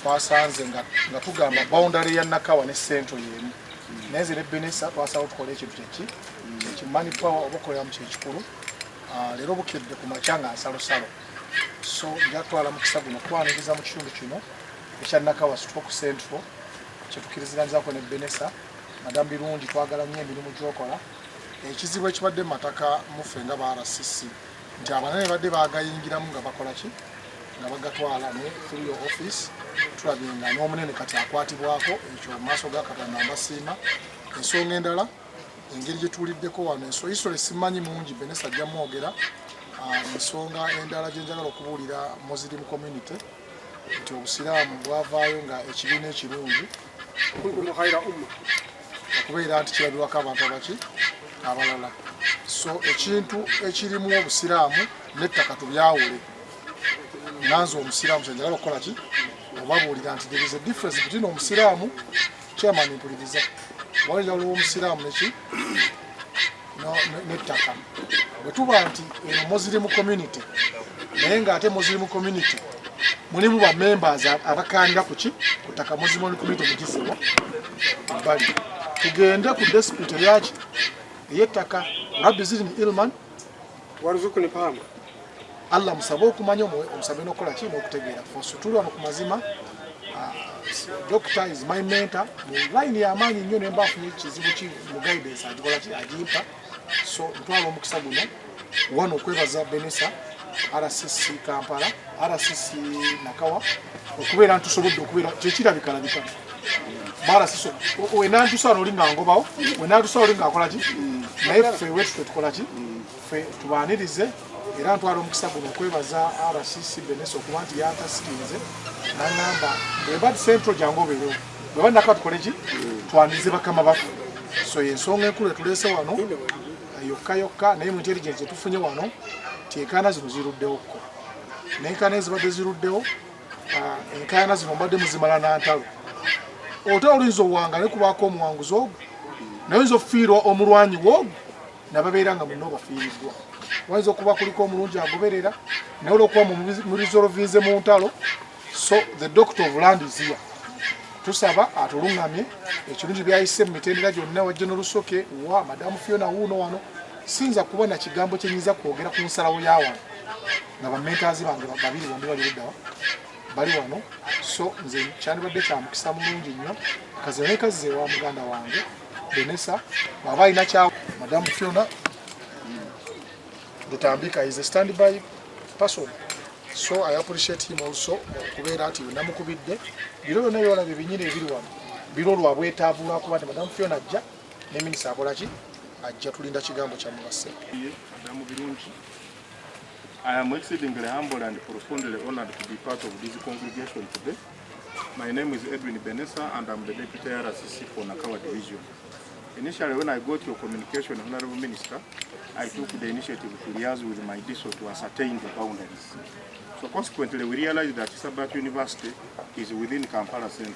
twasanze nga tugamba boundary ya Nakawa ne Central yemu naye zire Benesa twasawo tukole ekintu ekimani power obukolera mu kikulu leero bukedde ku makyanga asalosalo so njatwala mukisa guno kwaniriza mu kitundu kino ekya Nakawa stroke Central kyetukiriziranizaako ne Benesa Madam Birungi twagala nnyo emirimu gy'okola ekizibu ekibadde mu mataka mufe nga ba RCC nti abanene badde baagayingiramu nga bakola ki nga bagatwala ne through your office tulabye nga n'omunene kati akwatibwako ekyo mu maaso ga Katonda mbasiima ensonga endala engeri gye tuwuliddeko wano history simanyi mungi Benesa ajja mwogera ensonga endala gye njagala okubuulira Muslim community nti Obusiraamu bwavaayo nga ekibiina ekirungi okubeera nti kirabirwako abantu abaki abalala so ekintu ekirimu Obusiraamu n'ettaka tubyawule nanze Omusiraamu kyenjagala okukola ki obabuulira nti there is a difference between Omusiraamu chairman mpuliriza waliwo Omusiraamu neki n'ettaka bwe tuba nti eno Muslim community naye ng'ate Muslim community mulimu ba members abakandira ku ki ku ttaka Muslim community mugizibwa ebbali tugende ku dispute yaki ey'ettaka rabbi zidni ilman warzuqni fahma Allah musabe okumanya omusabe n'okukola ki n'okutegeera fosu tuli wano ku mazima doctor is my mentor mu line y'amaanyi nnyo ne mbaafunye ekizibu ki mu guidance agikola ki agimpa so ntwala omukisa guno wano okwebaza Benesa RCC Kampala RCC Nakawa okubeera ntusobodde okubeera tekirabikalabika barasiso wenantusa olinga ngobawo wenantusa olinga akola ki naye ffe wetu tukola ki ffe tubaanirize era ntwala omukisa guno okwebaza RCC Benesa okuba nti yantasikinze nangamba bweba Central jangu obeerewo bweba Nakawa tukole ki twanirize bakama baffe so yensonga enkulu etuleese wano yokka naye mu intelligence etufunye wano Nkayana zino ziruddewoko n'Enkayana ezibadde ziruddewo Nkayana zino mbadde muzimala n'antalo ota olinza owanga ne kubaako omuwanguzi ogwo naye oyinza okufiirwa omulwanyi w'ogwo nababeera nga munno bafiiriddwa wayinza okuba kuliko omulungi agoberera naye olwokuba mu resolvinze mu ntalo so the doctor of land is here tusaba atuluŋŋamye ekirungi byayise mu mitendera gyonna wajja n'olusoke wa madamu Fiona wuuno wano sinza kubona kigambo kyenyiza kwogera ku nsalawo ya wano nga bamentaazi bange babiri bombi baliruddawa bali wano so nze kyandibadde kya mukisa mulungi nnyo kazino nekazize wa muganda wange Benesa bw'aba alina kyawe madamu Fiona Lutambika is a standby person so I appreciate him also okubeera nti namukubidde biro byonna byolabye binyina ebiri wano biro lwabwetaavu lwakuba nti madamu Fiona ajja ne minisita akola ki ajja tulinda kigambo kya mugase. Madamu Birungi, I am exceedingly humble and profoundly honored to be part of this congregation today. My name is Edwin Benesa and I'm the Deputy RCC for Nakawa Division. Initially, when I got your communication, Honorable Minister, I took the initiative to liaise with my DSO to ascertain the boundaries. So consequently, we realized that Sabbath University is within Kampala Centre,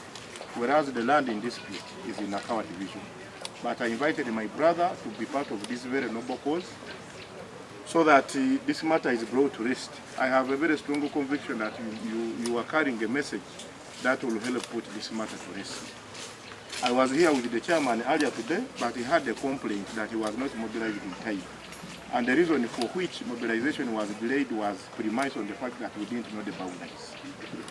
whereas the land in dispute is in Nakawa Division. But I invited my brother to be part of this very noble cause so that this matter is brought to rest. I have a very strong conviction that you are carrying a message that will help put this matter to rest. I was here with the chairman earlier today, but he had a complaint that he was not mobilized in time. And the reason for which mobilization was delayed was premised on the fact that we didn't know the boundaries.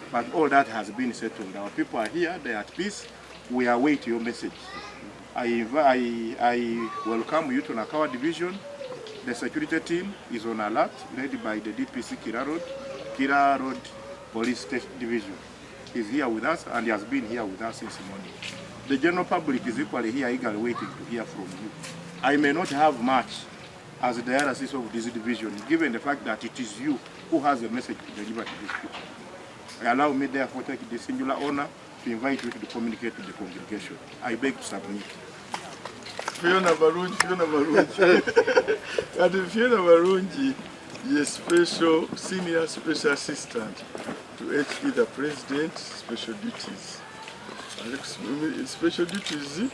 But all that has been settled. Our people are here, they are at peace. We await your message. I welcome you to Nakawa Division. The security team is on alert, led by the DPC Kira Road Police Division. He's here with us and he has been here with us since morning. The general public is equally here, eagerly waiting to hear from you. I may not have much as the RCC of this division, given the fact that it is you who has a message to deliver to these people. Allow me therefore to take this singular honor to invite you to communicate to the congregation. I beg to submit. Fiona Barungi. And Fiona Barungi is senior special assistant to HE the President, special duties. Special duties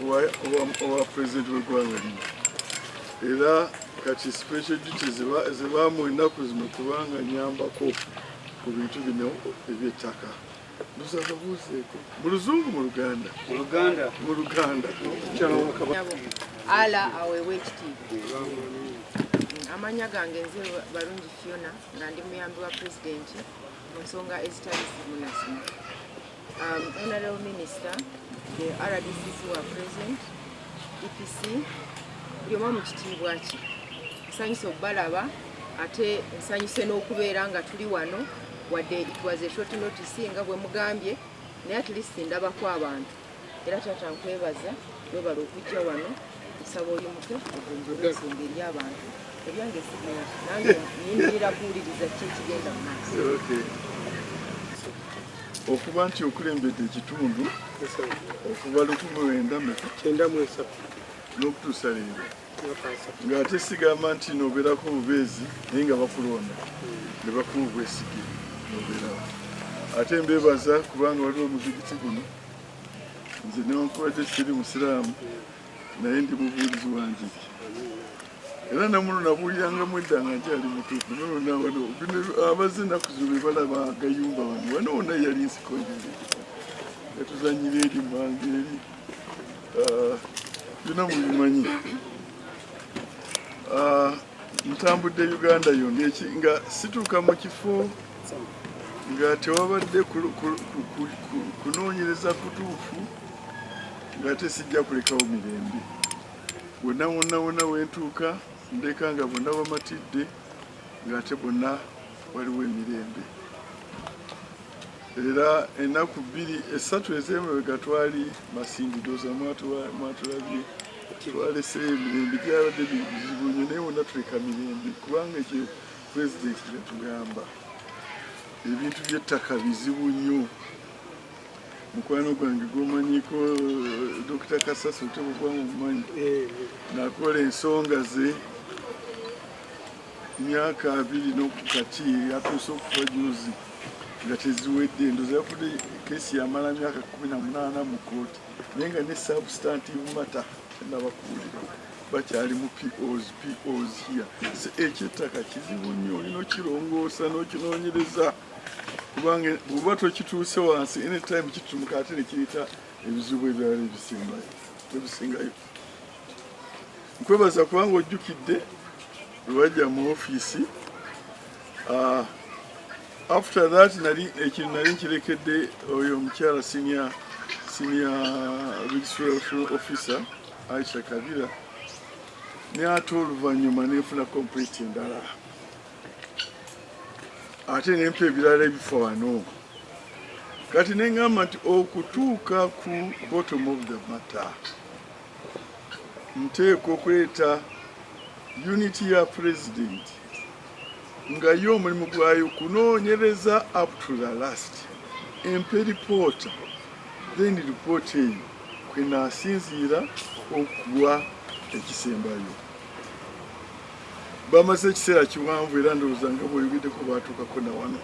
our President will go on. Era kati special duties zibamu enaku zino kubanga nyambako ku bintu bino eby'ettaka. Ndusaba buuzeeko mu Luzungu mu Luganda. Mu Luganda. Ala aweebwa ekitiibwa. Amanya gange nze Balungi Fiona nga ndi muyambi wa pulezidenti mu nsonga ezitali zimunazina. Honorable Minister, the RDCs who are present, EPC, buli omu mu kitiibwa kye. Nsanyuse okubalaba ate nsanyuse n'okubeera nga tuli wano wadde it was a short notice nga bwe mugambye naye at least ndabako abantu era taata nkwebaza webala okujja wano nsaba oyimuke ogonjole ensonga eri abantu ebyange sigenda nange nyimirira kuwuliriza ki ekigenda mu maaso. Okuba nti okulembedde ekitundu okuva 1993 n'okutuusa leero ng'ate sigamba nti n'obeerako obubeezi naye nga bakulonda ne bakuwa obwesige n'obeerawo. Ate mbeebaza kubanga waliwo omuzikiti guno nze newankubadde siri musiraamu naye ndi mubuulizi wa njiri era namuno nabuulirangamu edda nga nkyali mutuufu abazze ennaku zo be balaba agayumba wano wonna yali nsiko njiri netuzanyira eri mwange eri byonna mubimanyi. Ntambudde Uganda yonna nga situuka mu kifo nga tewabadde kunoonyereza kutuufu ng'ate sijja kulekawo mirembe. Wonna wentuuka ndeka nga bonna bamatidde ng'ate bonna waliwo emirembe. Era ennaku 2-3 ez'emabega twali Masindidoza mwatulabye twalese emirembe gyabadde bizibu nnyo naye wonna tuleka mirembe kubanga ekyo pulezidenti kyetugamba ebintu by'ettaka bizibu nnyo. Mukwano gwange gw'omanyiko Dr. Kasasa otebugwamu omumanyi nakola ensonga ze myaka 2 n'okukati atuuse okufa juzi nga teziwedde ndoza yafudde kesi yamala myaka 18 mu kooti naye nga ne substantive matter nabakuulira bakyali mu POs here. Ekyettaka kizibu nnyo olina okirongoosa n'okinoonyereza kubanga bw'oba tokituuse wansi anytime kitumuka ate ne kiyita ebizibu ebirala ebisingayo. Nkwebaza kubanga ojjukidde lwe wajja mu ofiisi. After that ekino nali nkirekedde oyo omukyala senior registration officer Aisha Kabira ne ate oluvannyuma nefuna complete endala ate nempa ebirala ebifa wano kati neŋŋamba nti okutuuka ku bottom of the matter nteeka okuleeta unity ya president nga yo omulimu gwayo kunoonyereza up to the last empe ripoota then ripoota eyo kwenaasinziira okuwa ekisembayo. Bamaze ekiseera kiwanvu era ndowooza nga bw'oyogeddeko baatuukako na wano.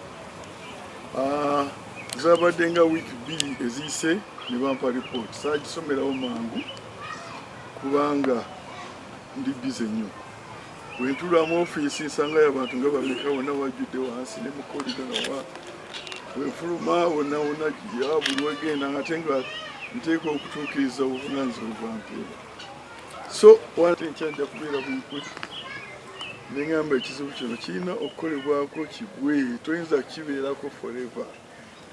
Zabadde nga wiiki 2 eziyise ne bampa ripooti saagisomerawo mangu kubanga ndi bize nnyo. Bwentula mu ofiisi nsangayo abantu nga bameka wonna wajjudde wansi ne mukoliga nawa bwenfuluma wonna buli wegenda ate nga nteeka okutuukiriza obuvunaanyizibwa bwampeera. So wante nkyajja kubeera bwikwe neŋŋamba ekizibu kino kirina okukolebwako kigwe toyinza kibeerako forever.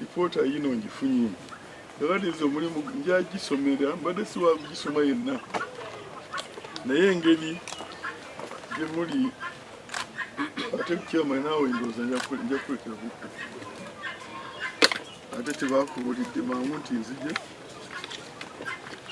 Lipoota yino ngifunye nakatiza omulimu njagisomera mbadde siwakugisoma yenna naye engeri gyemuli ate kukyama naawe ndowooza nja kulekera bukku ate tebakubulidde mangu nti nzije